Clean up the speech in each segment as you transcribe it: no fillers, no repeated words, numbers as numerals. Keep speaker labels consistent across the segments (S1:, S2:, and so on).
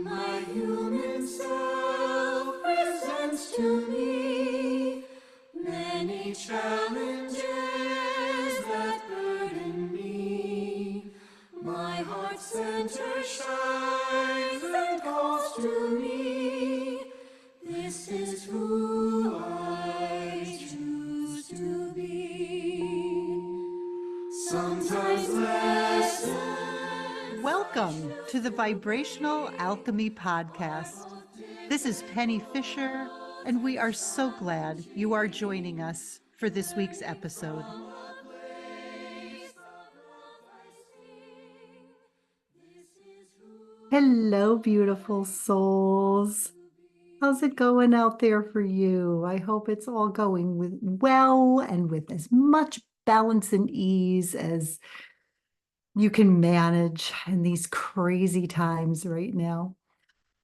S1: My human self presents to me many challenges that burden me. My heart center shines and calls to me. This is who I choose to be. Sometimes lessons.
S2: Welcome to the Vibrational Alchemy Podcast. This is Penny Fisher, and we are so glad you are joining us for this week's episode. Hello, beautiful souls. How's it going out there for you? I hope it's all going well and with as much balance and ease as you can manage in these crazy times right now.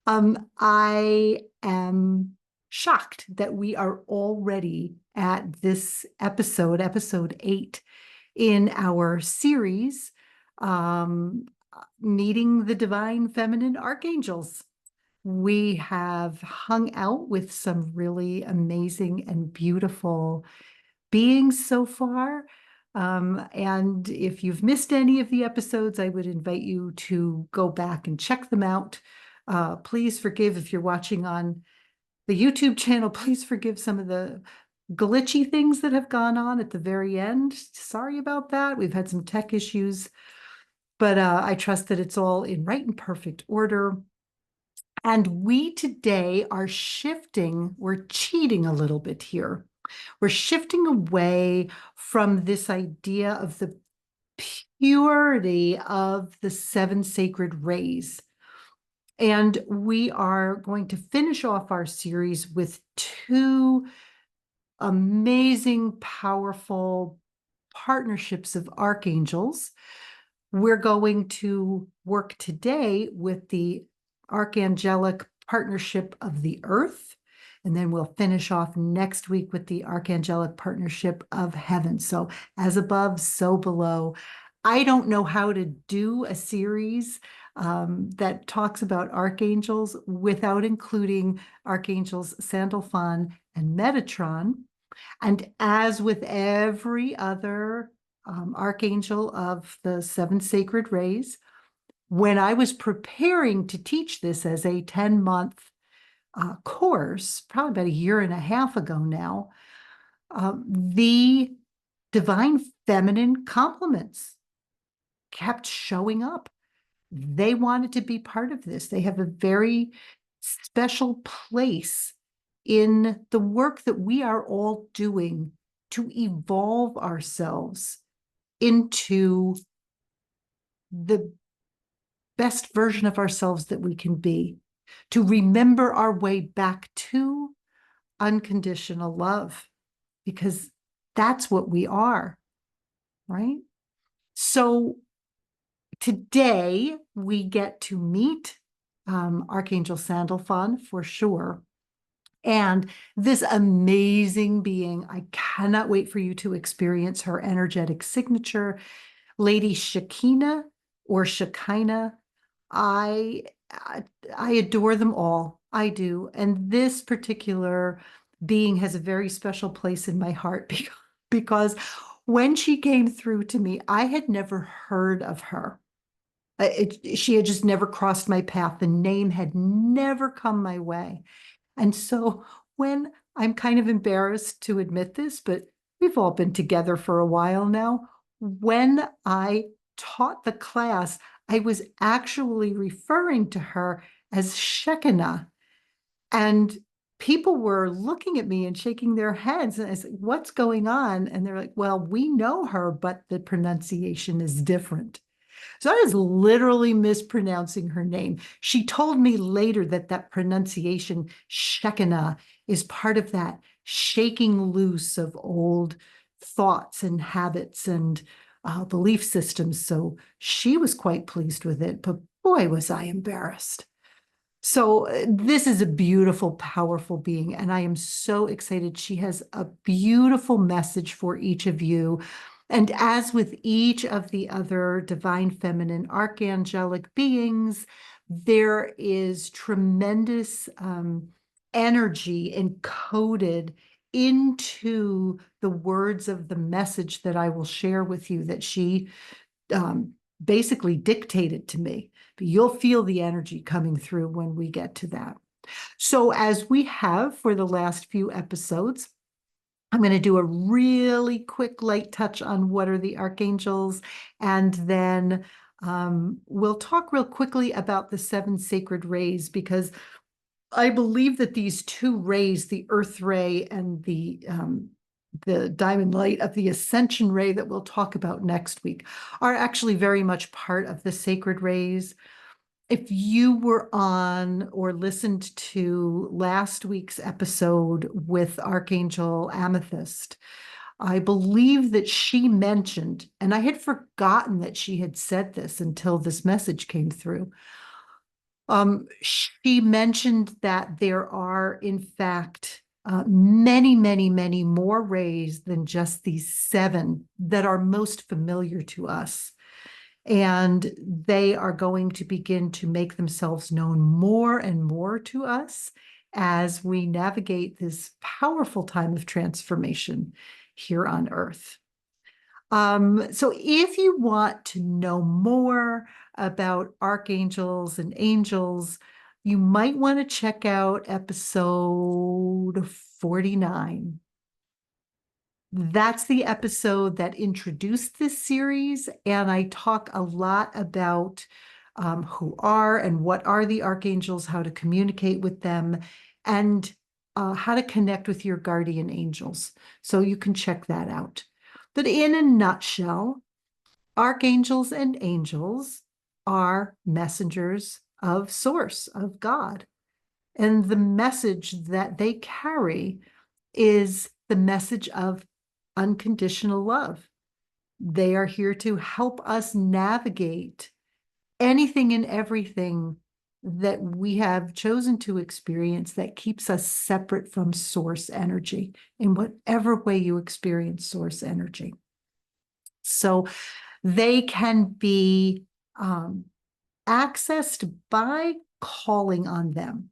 S2: I am shocked that we are already at this episode 8 in our series, Meeting the Divine Feminine Archangels. We have hung out with some really amazing and beautiful beings so far. And if you've missed any of the episodes, I would invite you to go back and check them out. Please forgive if you're watching on the YouTube channel, please forgive some of the glitchy things that have gone on at the very end. Sorry about that. We've had some tech issues, but I trust that it's all in right and perfect order. And we today are we're cheating a little bit here. We're shifting away from this idea of the purity of the 7 sacred rays. And we are going to finish off our series with 2 amazing, powerful partnerships of archangels. We're going to work today with the Archangelic partnership of the earth. And then we'll finish off next week with the Archangelic partnership of heaven. So as above, so below. I don't know how to do a series that talks about archangels without including archangels Sandalphon and Metatron. And as with every other archangel of the 7 sacred rays, when I was preparing to teach this as a 10-month course, probably about a year and a half ago now, the divine feminine complements kept showing up. They wanted to be part of this. They have a very special place in the work that we are all doing to evolve ourselves into the best version of ourselves that we can be, to remember our way back to unconditional love, because that's what we are, right? So today we get to meet Archangel Sandalphon for sure. And this amazing being, I cannot wait for you to experience her energetic signature, Lady Shekinah or Shekinah. I adore them all. I do. And this particular being has a very special place in my heart because when she came through to me, I had never heard of her. She had just never crossed my path. The name had never come my way. And so when I'm kind of embarrassed to admit this, but we've all been together for a while now, when I taught the class, I was actually referring to her as Shekinah. And people were looking at me and shaking their heads. And I said, what's going on? And they're like, well, we know her, but the pronunciation is different. So I was literally mispronouncing her name. She told me later that that pronunciation, Shekinah, is part of that shaking loose of old thoughts and habits and belief systems. So she was quite pleased with it, but boy, was I embarrassed. So this is a beautiful, powerful being, and I am so excited. She has a beautiful message for each of you. And as with each of the other divine feminine archangelic beings, There is tremendous energy encoded into the words of the message that I will share with you that she basically dictated to me. But you'll feel the energy coming through when we get to that. So as we have for the last few episodes, I'm going to do a really quick light touch on what are the archangels, and then we'll talk real quickly about the 7 sacred rays, because I believe that these 2 rays, the earth ray and the diamond light of the ascension ray that we'll talk about next week, are actually very much part of the sacred rays. If you were on or listened to last week's episode with Archangel Amethyst, I believe that she mentioned, and I had forgotten that she had said this until this message came through. She mentioned that there are, in fact, many, many, many more rays than just these 7 that are most familiar to us. And they are going to begin to make themselves known more and more to us as we navigate this powerful time of transformation here on Earth. So if you want to know more about archangels and angels, you might want to check out episode 49. That's the episode that introduced this series, and I talk a lot about who are and what are the archangels, how to communicate with them, and how to connect with your guardian angels. So you can check that out. But in a nutshell, archangels and angels are messengers of Source, of God. And the message that they carry is the message of unconditional love. They are here to help us navigate anything and everything that we have chosen to experience that keeps us separate from source energy, in whatever way you experience source energy. So they can be accessed by calling on them.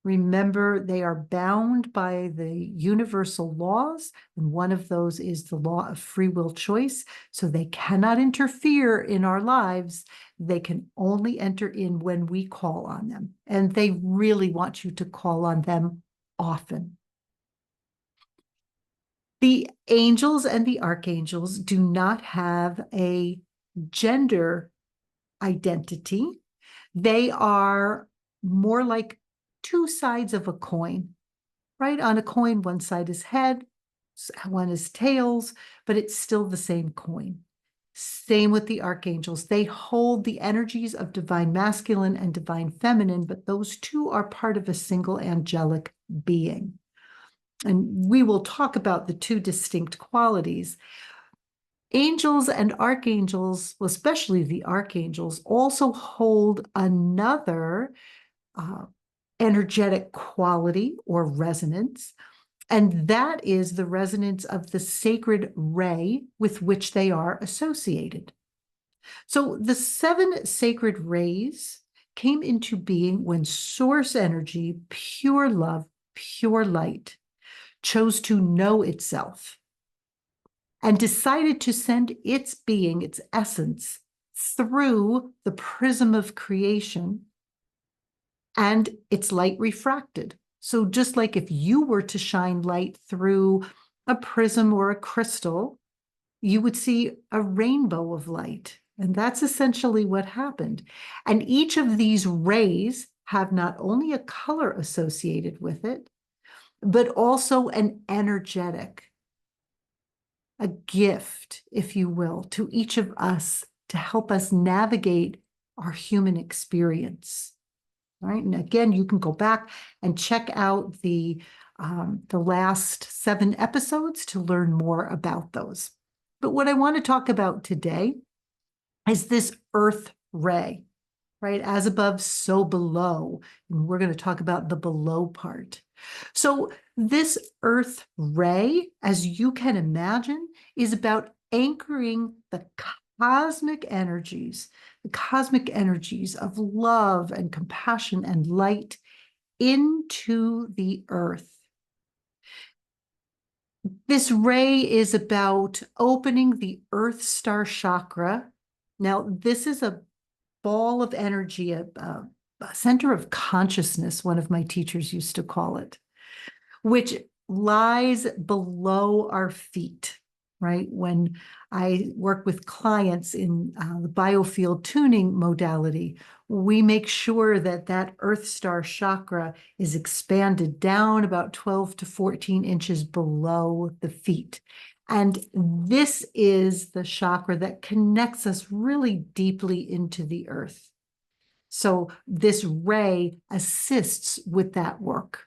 S2: Remember, they are bound by the universal laws, and one of those is the law of free will choice. So they cannot interfere in our lives. They can only enter in when we call on them. And they really want you to call on them often. The angels and the archangels do not have a gender identity. They are more like 2 sides of a coin, right? On a coin, one side is head, one is tails, but it's still the same coin. Same with the archangels. They hold the energies of divine masculine and divine feminine, but those 2 are part of a single angelic being. And we will talk about the 2 distinct qualities. Angels and archangels, well, especially the archangels, also hold another energetic quality or resonance, and that is the resonance of the sacred ray with which they are associated. So the 7 sacred rays came into being when source energy, pure love, pure light, chose to know itself and decided to send its being, its essence, through the prism of creation, and its light refracted. So just like if you were to shine light through a prism or a crystal, you would see a rainbow of light. And that's essentially what happened. And each of these rays have not only a color associated with it, but also an energetic, a gift, if you will, to each of us to help us navigate our human experience. Right. And again, you can go back and check out the last 7 episodes to learn more about those. But what I want to talk about today is this earth ray, right? As above, so below. And we're going to talk about the below part. So this earth ray, as you can imagine, is about anchoring the cosmic energies, the cosmic energies of love and compassion and light into the earth. This ray is about opening the Earth Star chakra. Now, this is a ball of energy, a center of consciousness, one of my teachers used to call it, which lies below our feet, right? When I work with clients in the biofield tuning modality, we make sure that that Earth Star chakra is expanded down about 12 to 14 inches below the feet. And this is the chakra that connects us really deeply into the earth. So this ray assists with that work.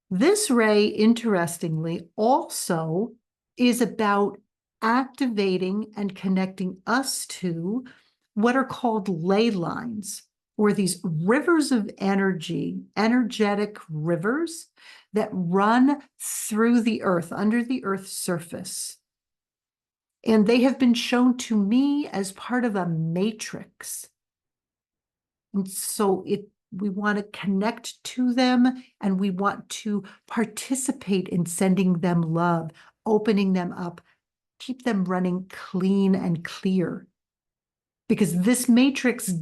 S2: This ray, interestingly, also is about activating and connecting us to what are called ley lines, or these rivers of energy, energetic rivers that run through the earth, under the earth's surface. And they have been shown to me as part of a matrix. And so we want to connect to them, and we want to participate in sending them love, opening them up, keep them running clean and clear. Because this matrix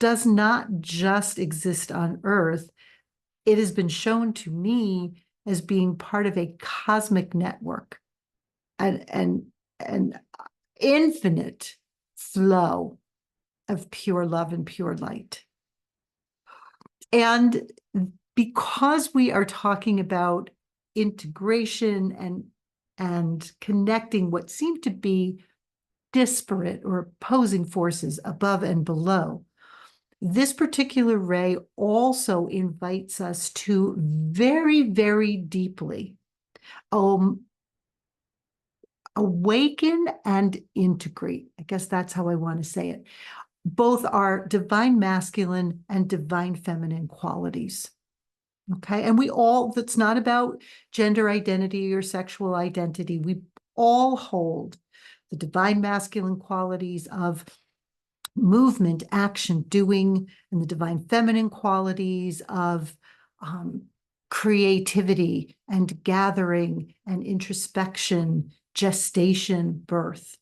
S2: does not just exist on Earth. It has been shown to me as being part of a cosmic network and an infinite flow of pure love and pure light. And because we are talking about integration and connecting what seem to be disparate or opposing forces above and below, this particular ray also invites us to very, very deeply awaken and integrate. I guess that's how I want to say it. Both our divine masculine and divine feminine qualities. Okay. And that's not about gender identity or sexual identity. We all hold the divine masculine qualities of movement, action, doing, and the divine feminine qualities of creativity and gathering and introspection, gestation, birth.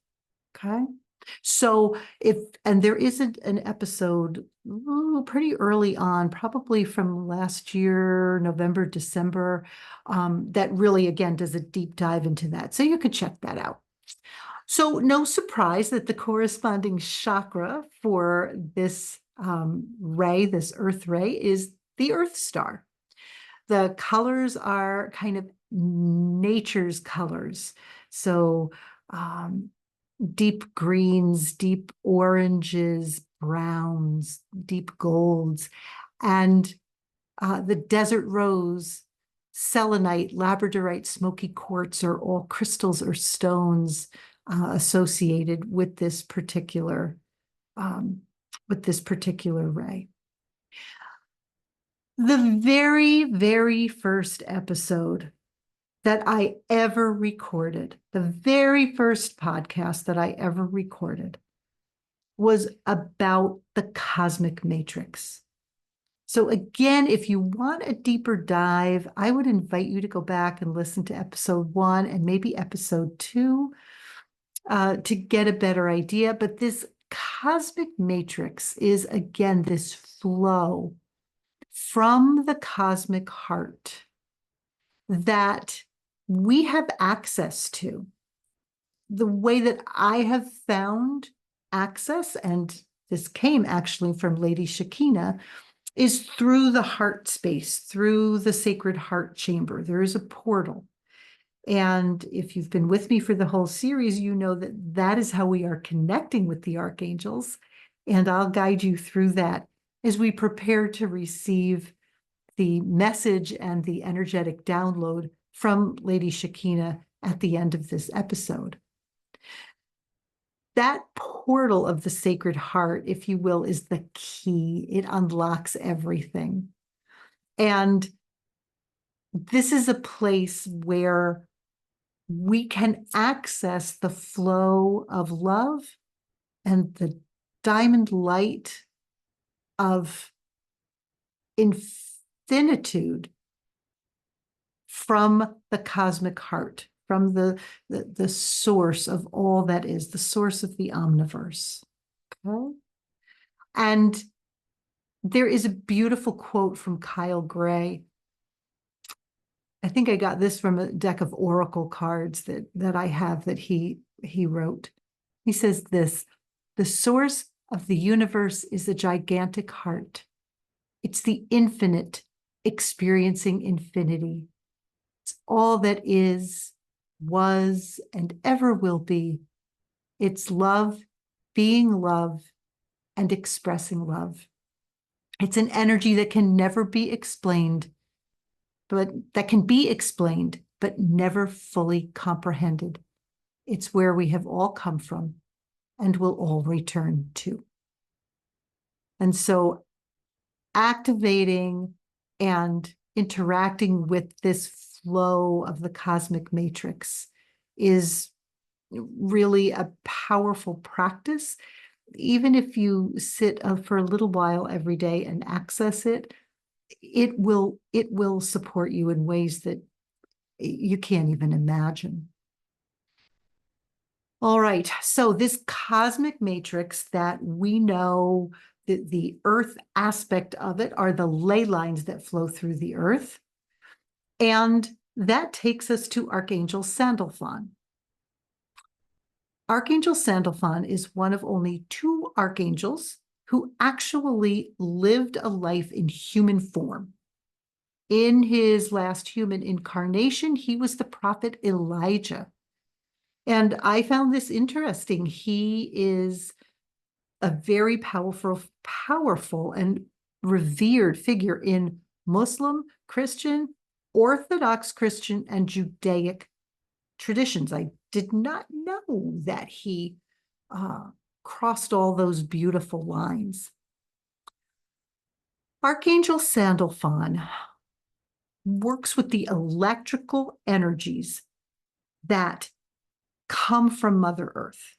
S2: Okay. So and there isn't an episode pretty early on, probably from last year, November, December, that really, again, does a deep dive into that. So you could check that out. So no surprise that the corresponding chakra for this ray, this Earth ray, is the Earth Star. The colors are kind of nature's colors. So deep greens, deep oranges, browns, deep golds, and the desert rose, selenite, labradorite, smoky quartz are all crystals or stones associated with this particular ray. The very, very first episode that I ever recorded, the very first podcast that I ever recorded, was about the cosmic matrix. So again, if you want a deeper dive, I would invite you to go back and listen to episode 1 and maybe episode 2 to get a better idea. But this cosmic matrix is, again, this flow from the cosmic heart that we have access to. The way that I have found access, and this came actually from Lady Shekinah, is through the heart space, through the sacred heart chamber. There is a portal. And if you've been with me for the whole series, you know that that is how we are connecting with the archangels. And I'll guide you through that as we prepare to receive the message and the energetic download from Lady Shekinah at the end of this episode. That portal of the Sacred Heart, if you will, is the key. It unlocks everything. And this is a place where we can access the flow of love and the diamond light of infinitude from the cosmic heart, from the source of all that is, the source of the omniverse. Okay? And there is a beautiful quote from Kyle Gray. I think I got this from a deck of oracle cards that I have that he wrote. He says this: the source of the universe is a gigantic heart. It's the infinite experiencing infinity. It's all that is, was, and ever will be. It's love, being love, and expressing love. It's an energy that can never be explained, but that can be explained, but never fully comprehended. It's where we have all come from and will all return to. And so activating and interacting with this flow of the cosmic matrix is really a powerful practice. Even if you sit for a little while every day and access it, it will support you in ways that you can't even imagine. All right, so this cosmic matrix that we know, the earth aspect of it are the ley lines that flow through the earth. And that takes us to Archangel Sandalphon. Archangel Sandalphon is one of only 2 archangels who actually lived a life in human form. In his last human incarnation, he was the prophet Elijah. And I found this interesting. He is a very powerful and revered figure in Muslim, Christian, Orthodox Christian, and Judaic traditions. I did not know that he crossed all those beautiful lines. Archangel Sandalphon works with the electrical energies that come from Mother Earth.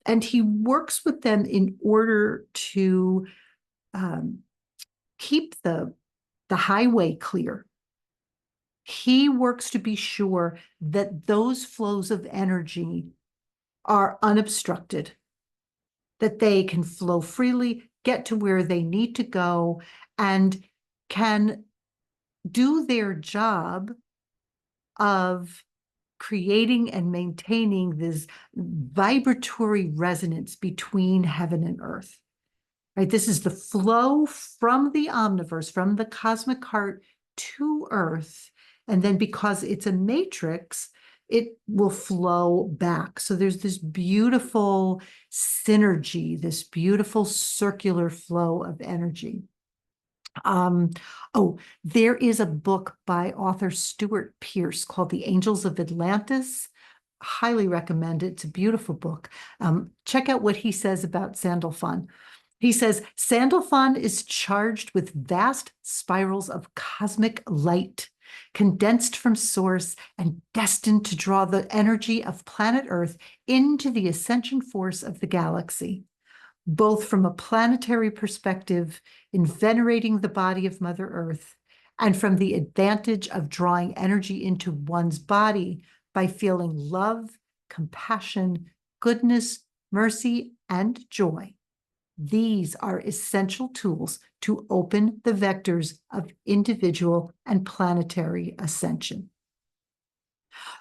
S2: And he works with them in order to keep the highway clear. He works to be sure that those flows of energy are unobstructed, that they can flow freely, get to where they need to go, and can do their job of creating and maintaining this vibratory resonance between heaven and earth. Right? This is the flow from the omniverse, from the cosmic heart to earth. And then because it's a matrix, it will flow back. So there's this beautiful synergy, this beautiful circular flow of energy. There is a book by author Stuart Pearce called The Angels of Atlantis. Highly recommend it. It's a beautiful book. Check out what he says about Sandalphon. He says, Sandalphon is charged with vast spirals of cosmic light, condensed from source and destined to draw the energy of planet Earth into the ascension force of the galaxy, both from a planetary perspective in venerating the body of Mother Earth, and from the advantage of drawing energy into one's body by feeling love, compassion, goodness, mercy, and joy. These are essential tools to open the vectors of individual and planetary ascension.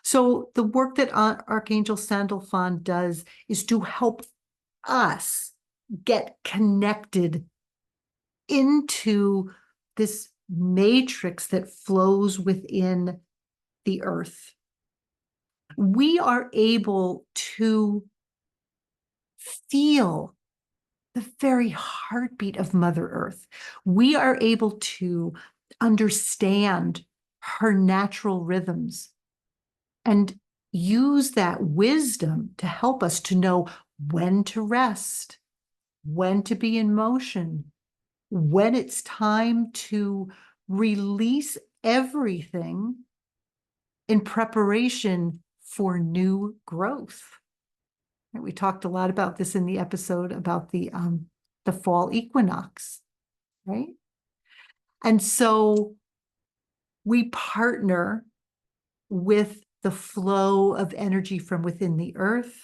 S2: So the work that Archangel Sandalphon does is to help us get connected into this matrix that flows within the earth. We are able to feel the very heartbeat of Mother Earth. We are able to understand her natural rhythms and use that wisdom to help us to know when to rest, when to be in motion, when it's time to release everything in preparation for new growth. And we talked a lot about this in the episode about the fall equinox, right? And so we partner with the flow of energy from within the earth.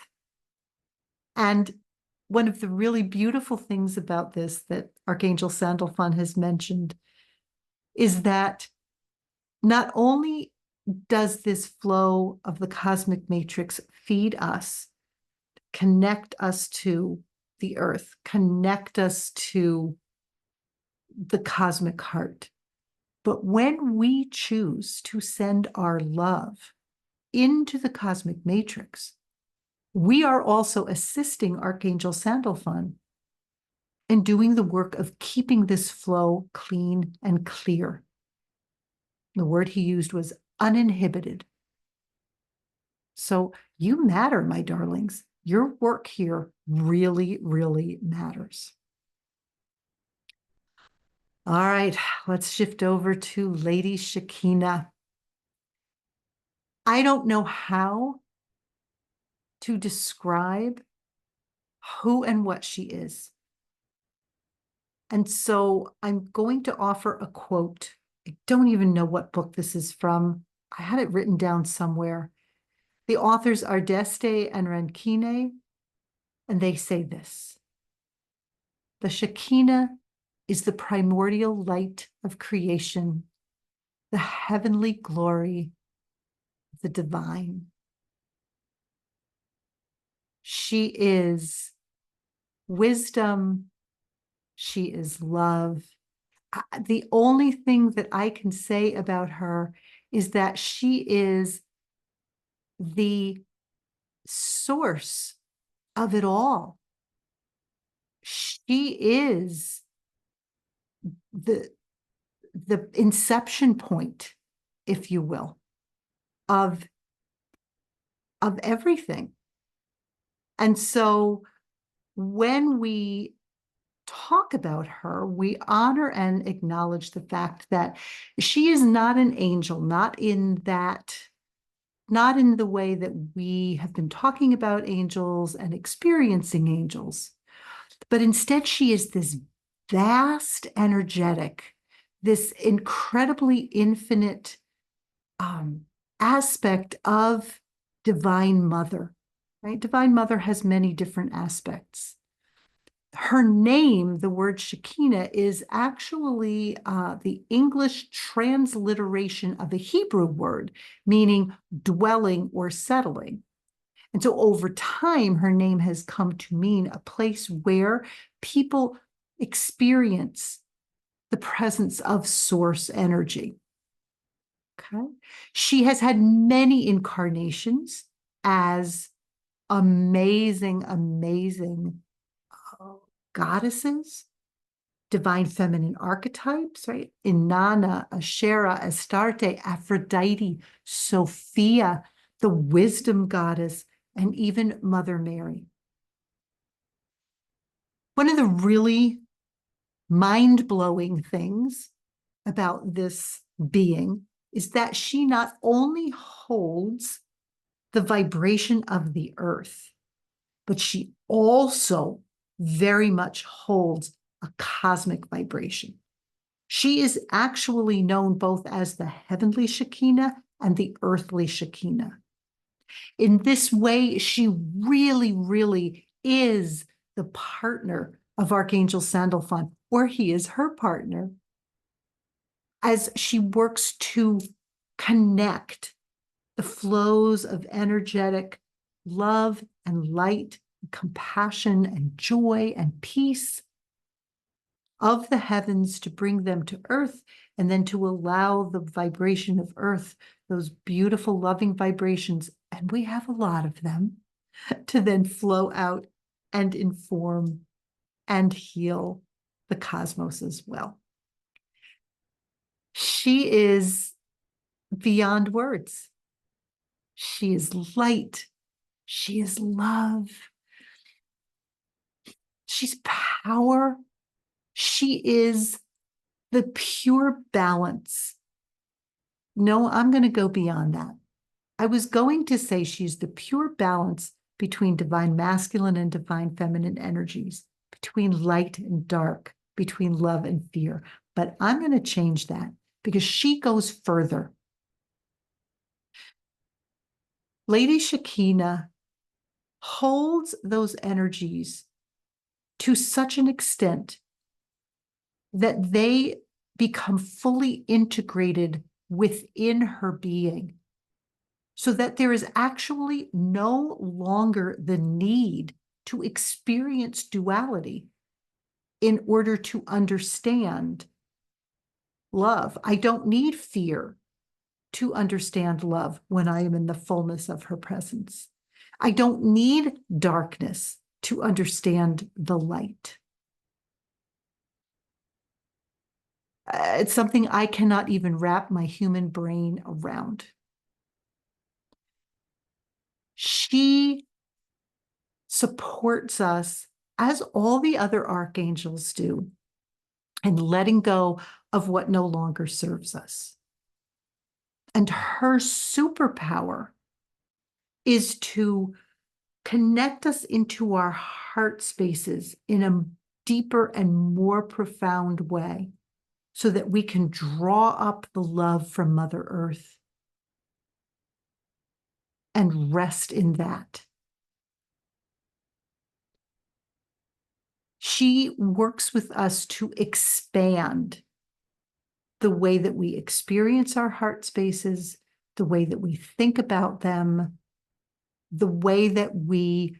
S2: And one of the really beautiful things about this that Archangel Sandalphon has mentioned is that not only does this flow of the cosmic matrix feed us, connect us to the earth, connect us to the cosmic heart, but when we choose to send our love into the cosmic matrix, we are also assisting Archangel Sandalphon in doing the work of keeping this flow clean and clear. The word he used was uninhibited. So you matter, my darlings. Your work here really, really matters. All right, let's shift over to Lady Shekinah. I don't know how to describe who and what she is. And so I'm going to offer a quote. I don't even know what book this is from. I had it written down somewhere. The authors are Deste and Rankine, and they say this: the Shekinah is the primordial light of creation, the heavenly glory of the divine. She is wisdom. She is love. The only thing that I can say about her is that she is the source of it all. She is the inception point, if you will, of everything. And so when we talk about her, we honor and acknowledge the fact that she is not an angel, not in the way that we have been talking about angels and experiencing angels, but instead she is this vast, energetic, this incredibly infinite aspect of Divine Mother, right? Divine Mother has many different aspects. Her name, the word Shekinah, is actually the English transliteration of a Hebrew word, meaning dwelling or settling. And so over time, her name has come to mean a place where people experience the presence of source energy. Okay. She has had many incarnations as amazing, amazing goddesses, divine feminine archetypes, right? Inanna, Asherah, Astarte, Aphrodite, Sophia, the wisdom goddess, and even Mother Mary. One of the really mind-blowing things about this being is that she not only holds the vibration of the earth, but she also very much holds a cosmic vibration. She is actually known both as the heavenly Shekinah and the earthly Shekinah. In this way, she really, really is the partner of Archangel Sandalphon, or he is her partner, as she works to connect the flows of energetic love and light, and compassion and joy and peace of the heavens to bring them to earth, and then to allow the vibration of earth, those beautiful, loving vibrations, and we have a lot of them, to then flow out and inform and heal the cosmos as well. She is beyond words. She is light. She is love. She's power. She is the pure balance. No, I'm going to go beyond that. I was going to say she's the pure balance between divine masculine and divine feminine energies, between light and dark, between love and fear. But I'm going to change that because she goes further. Lady Shekinah holds those energies to such an extent that they become fully integrated within her being, so that there is actually no longer the need to experience duality in order to understand love. I don't need fear to understand love when I am in the fullness of her presence. I don't need darkness to understand the light. It's something I cannot even wrap my human brain around. She supports us, as all the other archangels do, in letting go of what no longer serves us. And her superpower is to connect us into our heart spaces in a deeper and more profound way, so that we can draw up the love from Mother Earth and rest in that. She works with us to expand the way that we experience our heart spaces, the way that we think about them, the way that we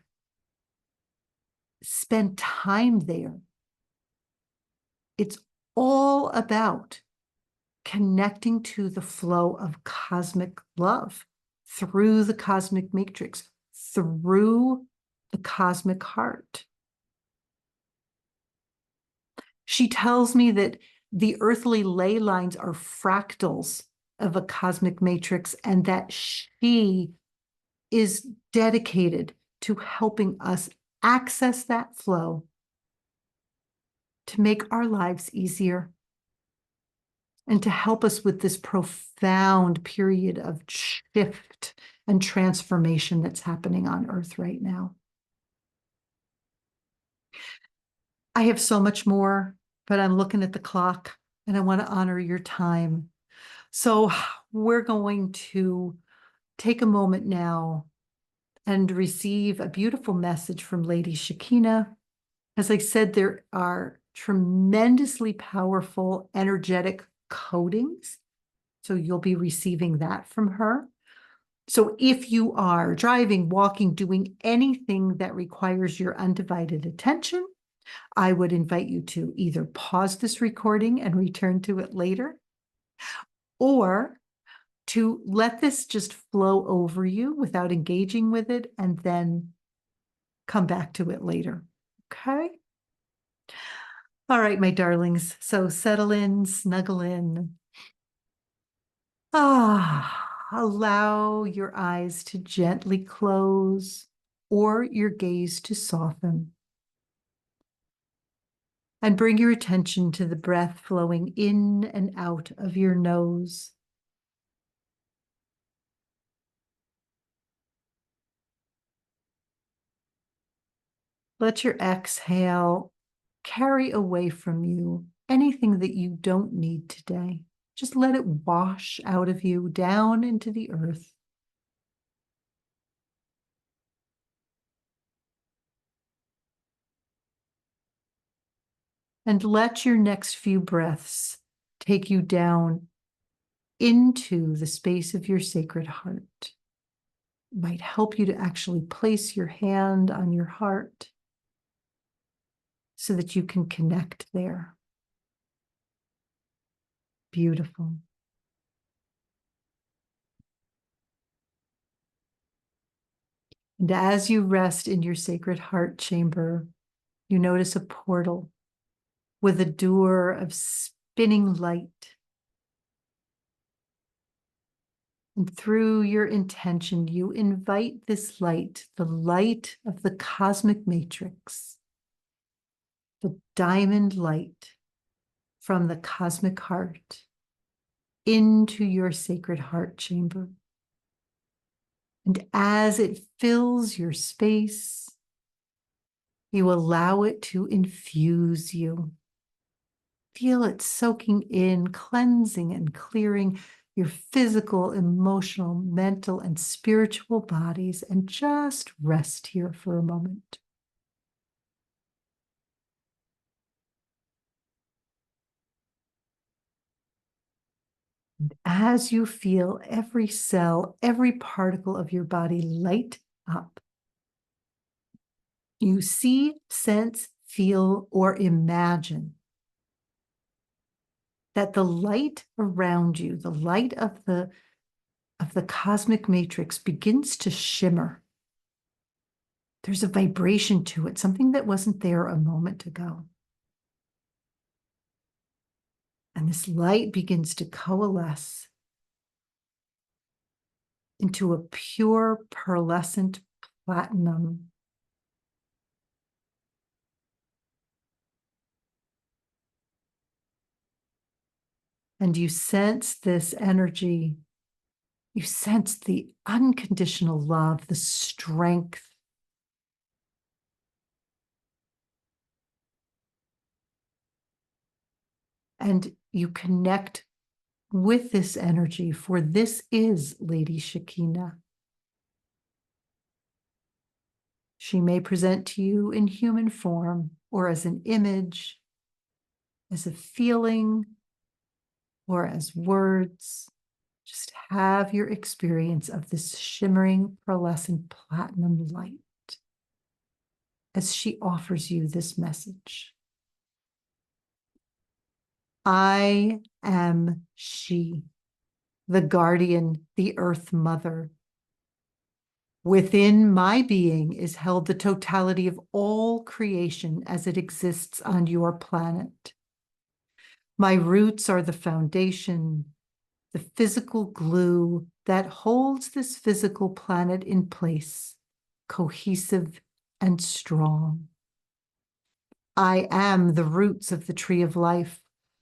S2: spend time there. It's all about connecting to the flow of cosmic love through the cosmic matrix, through the cosmic heart. She tells me that the earthly ley lines are fractals of a cosmic matrix, and that she is dedicated to helping us access that flow to make our lives easier and to help us with this profound period of shift and transformation that's happening on Earth right now. I have so much more, but I'm looking at the clock and I want to honor your time. So we're going to take a moment now and receive a beautiful message from Lady Shekinah. As I said, there are tremendously powerful energetic codings. So you'll be receiving that from her. So if you are driving, walking, doing anything that requires your undivided attention, I would invite you to either pause this recording and return to it later, or to let this just flow over you without engaging with it and then come back to it later. Okay? All right, my darlings. So settle in, snuggle in. Allow your eyes to gently close or your gaze to soften. And bring your attention to the breath flowing in and out of your nose. Let your exhale carry away from you anything that you don't need today. Just let it wash out of you down into the earth. And let your next few breaths take you down into the space of your sacred heart. It might help you to actually place your hand on your heart so that you can connect there. Beautiful. And as you rest in your sacred heart chamber, you notice a portal with a door of spinning light. And through your intention, you invite this light, the light of the cosmic matrix, the diamond light from the cosmic heart, into your sacred heart chamber. And as it fills your space, you allow it to infuse you. Feel it soaking in, cleansing and clearing your physical, emotional, mental, and spiritual bodies, and just rest here for a moment. And as you feel every cell, every particle of your body light up, you see, sense, feel, or imagine that the light around you, the light of the cosmic matrix begins to shimmer. There's a vibration to it, something that wasn't there a moment ago. And this light begins to coalesce into a pure pearlescent platinum. And you sense this energy. You sense the unconditional love, the strength. And you connect with this energy, for this is Lady Shekinah. She may present to you in human form or as an image, as a feeling, or as words. Just have your experience of this shimmering pearlescent platinum light as she offers you this message. I am she, the guardian, the earth mother. Within my being is held the totality of all creation as it exists on your planet. My roots are the foundation, the physical glue that holds this physical planet in place, cohesive and strong. I am the roots of the tree of life,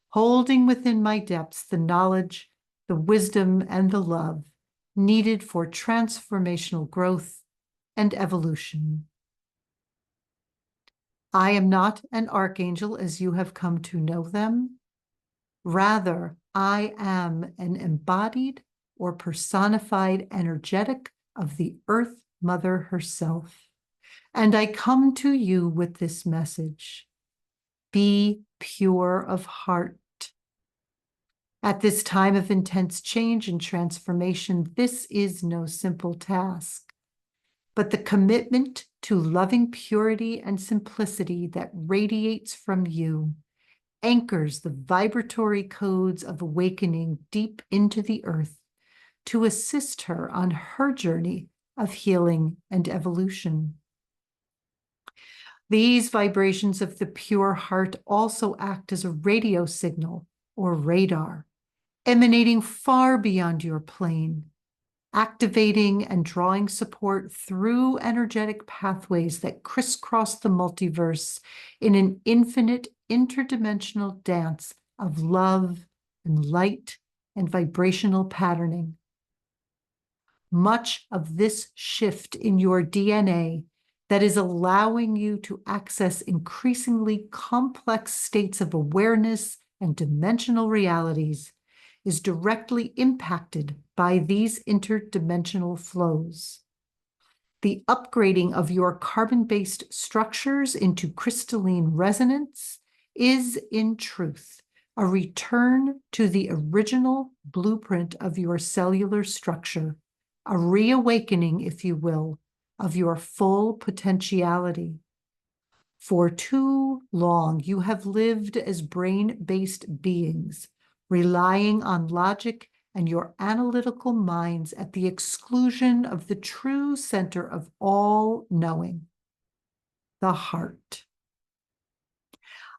S2: holding within my depths the knowledge, the wisdom, and the love needed for transformational growth and evolution. I am not an archangel as you have come to know them. Rather, I am an embodied or personified energetic of the Earth Mother herself. And I come to you with this message. Be pure of heart. At this time of intense change and transformation, this is no simple task, but the commitment to loving purity and simplicity that radiates from you anchors the vibratory codes of awakening deep into the earth to assist her on her journey of healing and evolution. These vibrations of the pure heart also act as a radio signal or radar, emanating far beyond your plane, activating and drawing support through energetic pathways that crisscross the multiverse in an infinite interdimensional dance of love and light and vibrational patterning. Much of this shift in your DNA that is allowing you to access increasingly complex states of awareness and dimensional realities is directly impacted by these interdimensional flows. The upgrading of your carbon-based structures into crystalline resonance is, in truth, a return to the original blueprint of your cellular structure, a reawakening, if you will, of your full potentiality. For too long, you have lived as brain-based beings, relying on logic and your analytical minds at the exclusion of the true center of all knowing, the heart.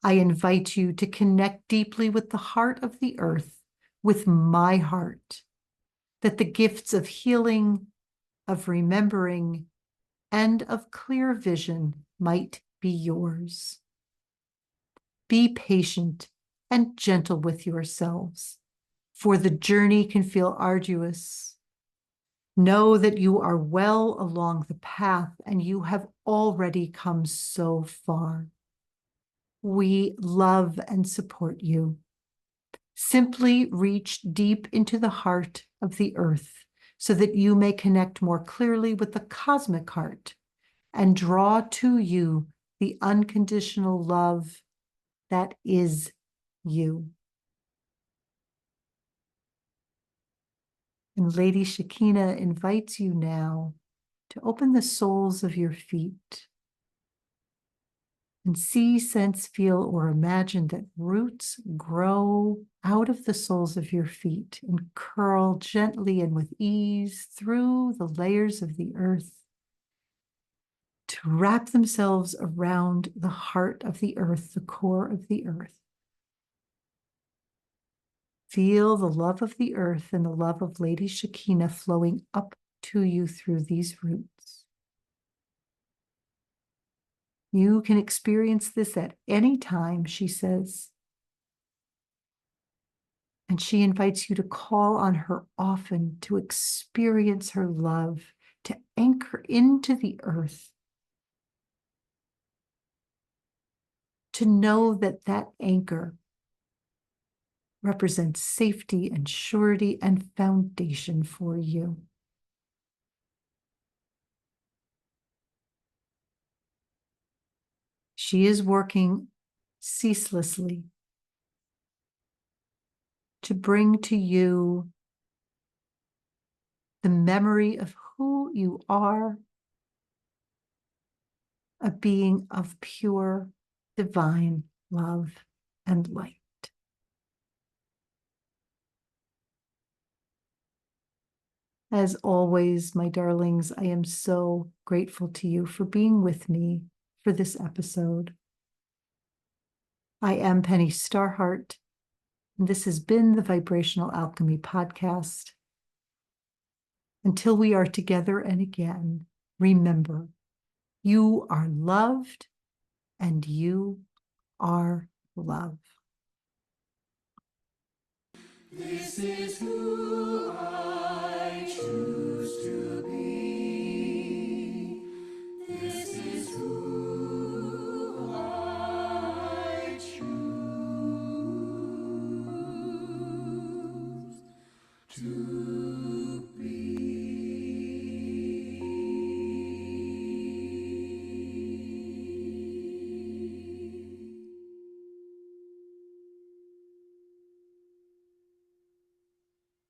S2: I invite you to connect deeply with the heart of the earth, with my heart, that the gifts of healing, of remembering, and of clear vision might be yours. Be patient and gentle with yourselves, for the journey can feel arduous. Know that you are well along the path and you have already come so far. We love and support you. Simply reach deep into the heart of the earth so that you may connect more clearly with the cosmic heart and draw to you the unconditional love that is you. And Lady Shekinah invites you now to open the soles of your feet and see, sense, feel, or imagine that roots grow out of the soles of your feet and curl gently and with ease through the layers of the earth to wrap themselves around the heart of the earth, the core of the earth. Feel the love of the earth and the love of Lady Shekinah flowing up to you through these roots. You can experience this at any time, she says. And she invites you to call on her often, to experience her love, to anchor into the earth, to know that that anchor represents safety and surety and foundation for you. She is working ceaselessly to bring to you the memory of who you are, a being of pure, divine love and light. As always, my darlings, I am so grateful to you for being with me for this episode. I am Penny Starhart, and this has been the Vibrational Alchemy Podcast. Until we are together and again, remember, you are loved and you are love.
S1: This is who I choose to be. This is who I choose to be.